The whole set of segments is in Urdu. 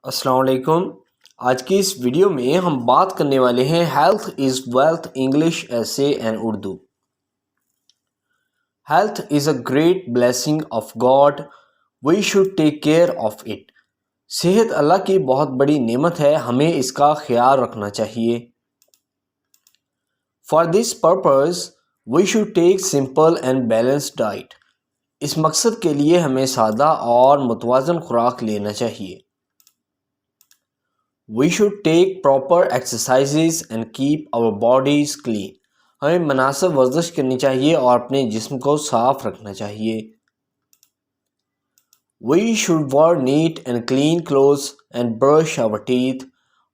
السلام علیکم۔ آج کی اس ویڈیو میں ہم بات کرنے والے ہیں ہیلتھ از ویلتھ انگلش ایسے and Urdu. Health is a great blessing of God, we should take care of it. صحت اللہ کی بہت بڑی نعمت ہے، ہمیں اس کا خیال رکھنا چاہیے۔ For this purpose we should take simple and balanced diet. اس مقصد کے لیے ہمیں سادہ اور متوازن خوراک لینا چاہیے۔ We should take proper exercises and keep our bodies clean۔ ہمیں مناسب ورزش کرنی چاہیے اور اپنے جسم کو صاف رکھنا چاہیے۔ We should wear neat and clean clothes and brush our teeth۔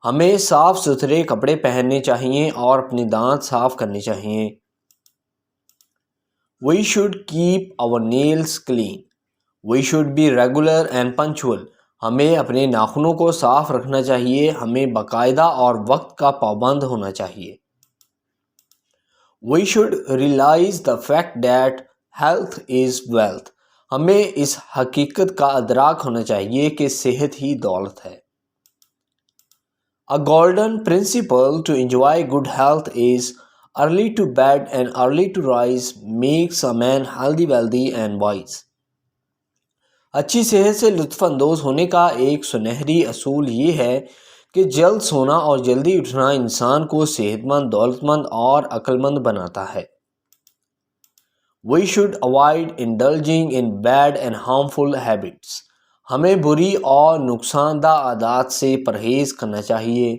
ہمیں صاف ستھرے کپڑے پہننے چاہیے اور اپنے دانت صاف کرنے چاہیے۔ We should keep our nails clean۔ We should be regular and punctual۔ ہمیں اپنے ناخنوں کو صاف رکھنا چاہیے، ہمیں باقاعدہ اور وقت کا پابند ہونا چاہیے۔ We should realize the fact that health is wealth۔ ہمیں اس حقیقت کا ادراک ہونا چاہیے کہ صحت ہی دولت ہے۔ A golden principle to enjoy good health is early to bed and early to rise makes a man healthy, wealthy and wise۔ اچھی صحت سے لطف اندوز ہونے کا ایک سنہری اصول یہ ہے کہ جلد سونا اور جلدی اٹھنا انسان کو صحت مند، دولت مند اور عقل مند بناتا ہے۔ We should avoid indulging in bad and harmful habits۔ ہمیں بری اور نقصان دہ عادات سے پرہیز کرنا چاہیے۔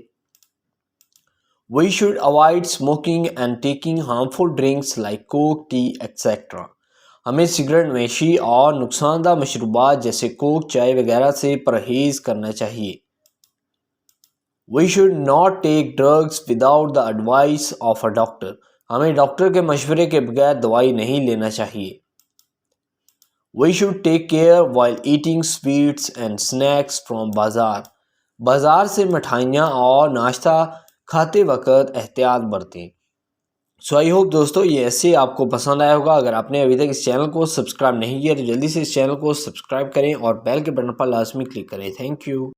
We should avoid smoking and taking harmful drinks like coke, tea, etc۔ ہمیں سگریٹ نوشی اور نقصان دہ مشروبات جیسے کوک، چائے وغیرہ سے پرہیز کرنا چاہیے۔ We should not take drugs without the advice of a doctor۔ ہمیں ڈاکٹر کے مشورے کے بغیر دوائی نہیں لینا چاہیے۔ We should take care while eating sweets and snacks from بازار۔ بازار سے مٹھائیاں اور ناشتہ کھاتے وقت احتیاط برتیں۔ سو آئی ہوپ دوستو یہ ایسے آپ کو پسند آیا ہوگا۔ اگر آپ نے ابھی تک اس چینل کو سبسکرائب نہیں کیا تو جلدی سے اس چینل کو سبسکرائب کریں اور بیل کے بٹن پر لازمی کلک کریں۔ Thank you.